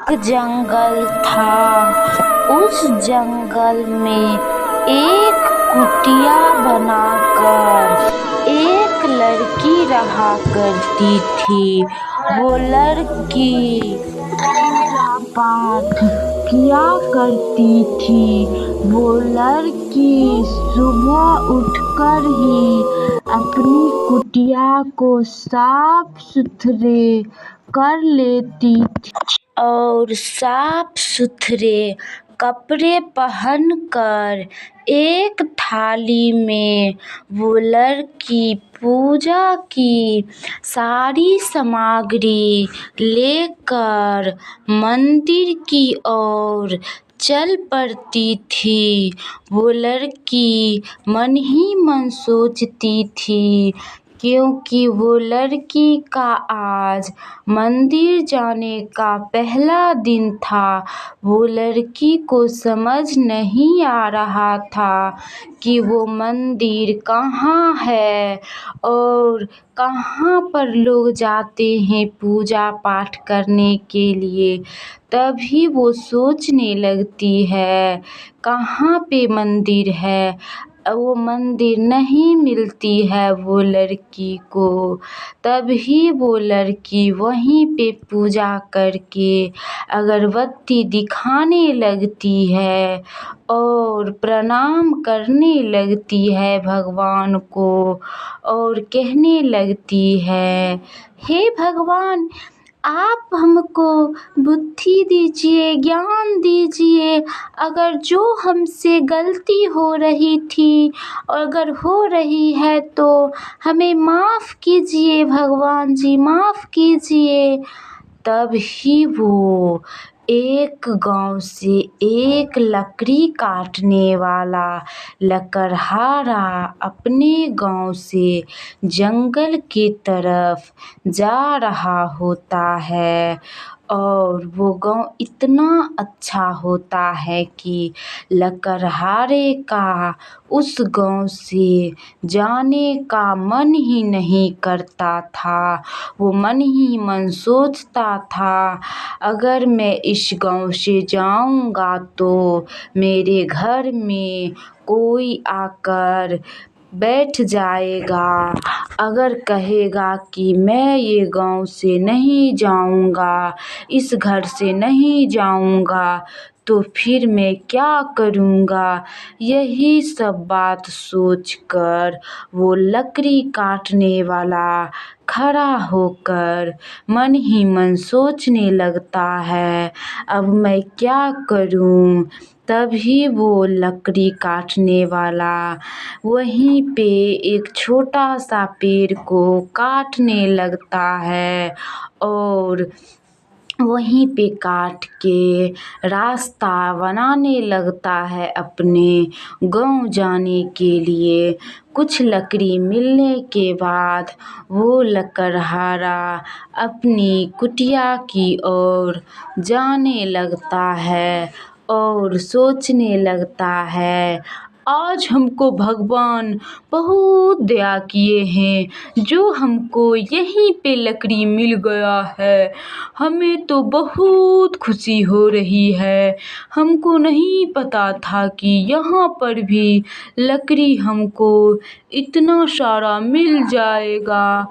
एक जंगल था। उस जंगल में एक कुटिया बनाकर एक लड़की रहा करती थी। वो लड़की पूजा पाठ किया करती थी। वो लड़की सुबह उठकर ही अपनी कुटिया को साफ सुथरे कर लेती थी और साफ सुथरे कपड़े पहनकर एक थाली में वो लड़की पूजा की सारी सामग्री लेकर मंदिर की ओर चल पड़ती थी। वो लड़की मन ही मन सोचती थी, क्योंकि वो लड़की का आज मंदिर जाने का पहला दिन था। वो लड़की को समझ नहीं आ रहा था कि वो मंदिर कहाँ है और कहाँ पर लोग जाते हैं पूजा पाठ करने के लिए। तभी वो सोचने लगती है कहाँ पे मंदिर है। वो मंदिर नहीं मिलती है वो लड़की को। तभी वो लड़की वहीं पे पूजा करके अगरबत्ती दिखाने लगती है और प्रणाम करने लगती है भगवान को और कहने लगती है, हे भगवान, आप हमको बुद्धि दीजिए, ज्ञान दीजिए। अगर जो हमसे गलती हो रही थी और अगर हो रही है तो हमें माफ़ कीजिए भगवान जी, माफ़ कीजिए। तभी वो एक गांव से एक लकड़ी काटने वाला लकड़हारा अपने गांव से जंगल की तरफ जा रहा होता है। और वो गांव इतना अच्छा होता है कि लकड़हारे का उस गांव से जाने का मन ही नहीं करता था। वो मन ही मन सोचता था, अगर मैं इस गांव से जाऊंगा तो मेरे घर में कोई आकर बैठ जाएगा। अगर कहेगा कि मैं ये गांव से नहीं जाऊंगा, इस घर से नहीं जाऊंगा, तो फिर मैं क्या करूंगा। यही सब बात सोचकर वो लकड़ी काटने वाला खड़ा होकर मन ही मन सोचने लगता है, अब मैं क्या करूं। तभी वो लकड़ी काटने वाला वहीं पे एक छोटा सा पेड़ को काटने लगता है और वहीं पे काट के रास्ता बनाने लगता है अपने गांव जाने के लिए। कुछ लकड़ी मिलने के बाद वो लकड़हारा अपनी कुटिया की ओर जाने लगता है और सोचने लगता है, आज हमको भगवान बहुत दया किए हैं जो हमको यहीं पे लकड़ी मिल गया है। हमें तो बहुत खुशी हो रही है। हमको नहीं पता था कि यहाँ पर भी लकड़ी हमको इतना सारा मिल जाएगा।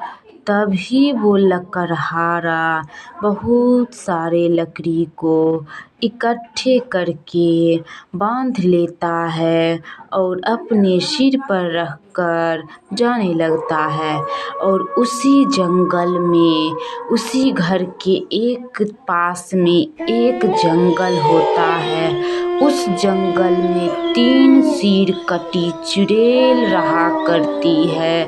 तभी वो लकड़हारा बहुत सारे लकड़ी को इकट्ठे करके बांध लेता है और अपने सिर पर रखकर जाने लगता है। और उसी जंगल में, उसी घर के एक पास में एक जंगल होता है। उस जंगल में 3 सिर कटी चुड़ैल रहा करती है।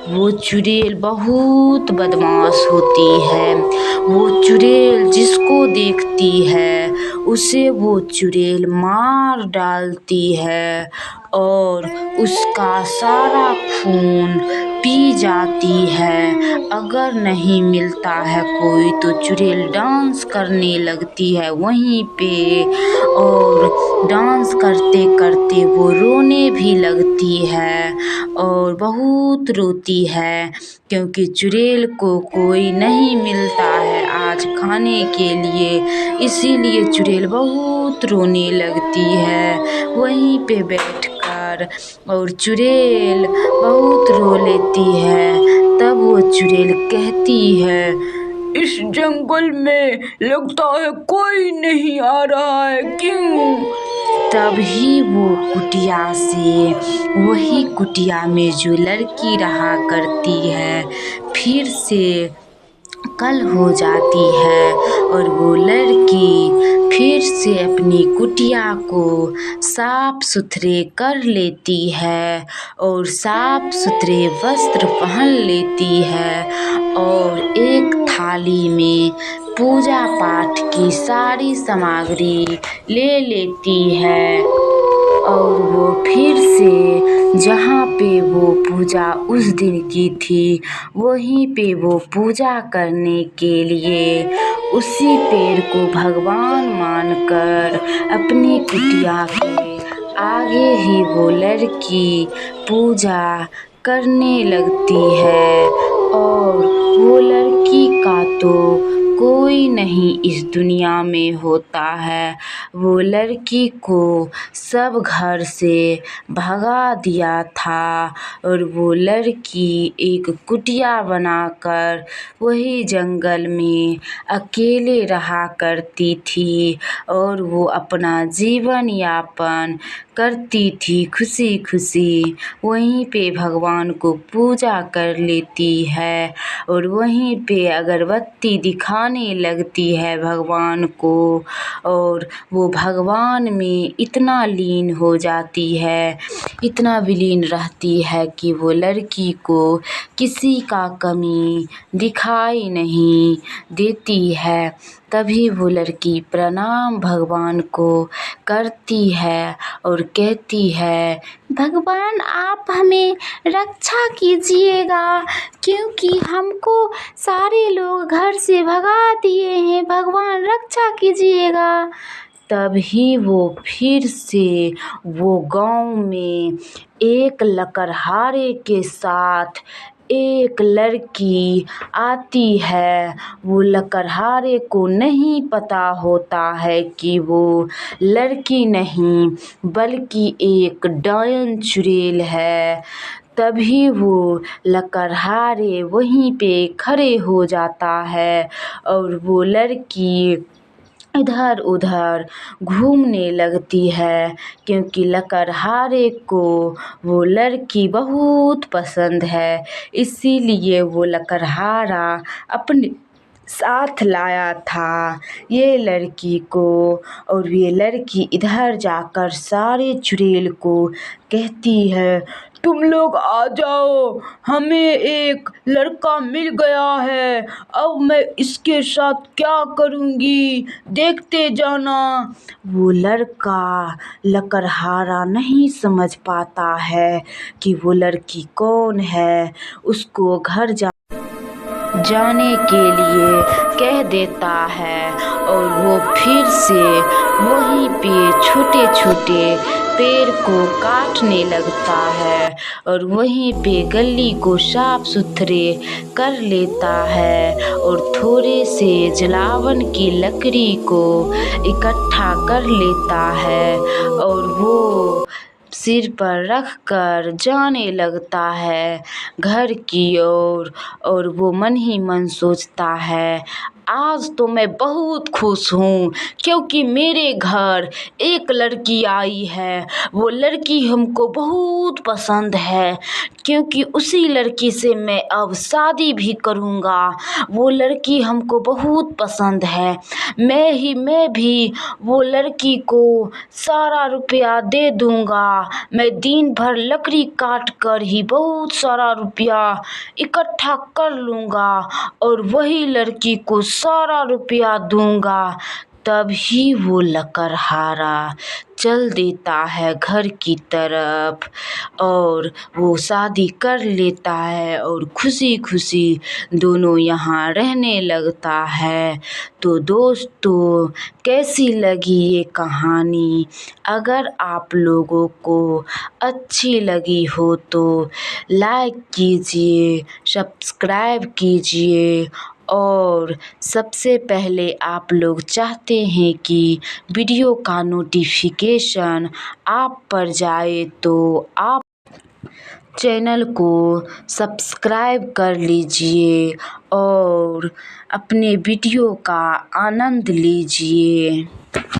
वो चुड़ैल बहुत बदमाश होती है। वो चुड़ैल जिसको देखती है उसे वो चुड़ैल मार डालती है और उसका सारा खून पी जाती है। अगर नहीं मिलता है कोई तो चुड़ैल डांस करने लगती है वहीं पे और डांस करते करते वो रोने भी लगती है और बहुत रोती है, क्योंकि चुड़ैल को कोई नहीं मिलता है। आज खाने के लिए। इसीलिए चुड़ैल बहुत रोने लगती है वहीं पे बैठकर, और चुड़ैल बहुत रो लेती है। तब वो चुड़ैल कहती है, इस जंगल में लगता है कोई नहीं आ रहा है, क्यों? तभी वो कुटिया से, वही कुटिया में जो लड़की रहा करती है, फिर से कल हो जाती है और वो लड़की फिर से अपनी कुटिया को साफ सुथरे कर लेती है और साफ सुथरे वस्त्र पहन लेती है और एक थाली में पूजा पाठ की सारी सामग्री ले लेती है और वो फिर से जहाँ पे वो पूजा उस दिन की थी वहीं पे वो पूजा करने के लिए उसी पेड़ को भगवान मानकर अपनी कुटिया के आगे ही वो लड़की पूजा करने लगती है। और वो लड़की का तो कोई नहीं इस दुनिया में होता है। वो लड़की को सब घर से भगा दिया था और वो लड़की एक कुटिया बनाकर वही जंगल में अकेले रहा करती थी और वो अपना जीवन यापन करती थी खुशी खुशी। वहीं पे भगवान को पूजा कर लेती है और वहीं पे अगरबत्ती दिखाने लगती है भगवान को और वो भगवान में इतना लीन हो जाती है, इतना विलीन रहती है कि वो लड़की को किसी का कमी दिखाई नहीं देती है। तभी वो लड़की प्रणाम भगवान को करती है और कहती है, भगवान आप हमें रक्षा कीजिएगा क्योंकि हमको सारे लोग घर से भगा दिए हैं, भगवान रक्षा कीजिएगा। तभी वो फिर से वो गांव में एक लकड़हारे के साथ एक लड़की आती है। वो लकड़हारे को नहीं पता होता है कि वो लड़की नहीं बल्कि एक डायन चुड़ैल है। तभी वो लकड़हारे वहीं पे खड़े हो जाता है और वो लड़की इधर उधर घूमने लगती है क्योंकि लकड़हारे को वो लड़की बहुत पसंद है। इसीलिए वो लकड़हारा अपने साथ लाया था ये लड़की को। और ये लड़की इधर जाकर सारे चुड़ैल को कहती है, तुम लोग आ जाओ, हमें एक लड़का मिल गया है, अब मैं इसके साथ क्या करूँगी देखते जाना। वो लड़का लकड़हारा नहीं समझ पाता है कि वो लड़की कौन है। उसको घर जाने के लिए कह देता है और वो फिर से वहीं पे छोटे छोटे पेड़ को काटने लगता है और वहीं पे गली को साफ सुथरे कर लेता है और थोड़े से जलावन की लकड़ी को इकट्ठा कर लेता है और वो सिर पर रख कर जाने लगता है घर की ओर। और वो मन ही मन सोचता है, आज तो मैं बहुत खुश हूँ क्योंकि मेरे घर एक लड़की आई है। वो लड़की हमको बहुत पसंद है क्योंकि उसी लड़की से मैं अब शादी भी करूँगा। वो लड़की हमको बहुत पसंद है। मैं भी वो लड़की को सारा रुपया दे दूँगा। मैं दिन भर लकड़ी काट कर ही बहुत सारा रुपया इकट्ठा कर लूँगा और वही लड़की को सारा रुपया दूँगा। तभी वो लकड़हारा चल देता है घर की तरफ और वो शादी कर लेता है और खुशी खुशी दोनों यहाँ रहने लगता है। तो दोस्तों, कैसी लगी ये कहानी? अगर आप लोगों को अच्छी लगी हो तो लाइक कीजिए, सब्सक्राइब कीजिए और सबसे पहले आप लोग चाहते हैं कि वीडियो का नोटिफिकेशन आप पर जाए तो आप चैनल को सब्सक्राइब कर लीजिए और अपने वीडियो का आनंद लीजिए।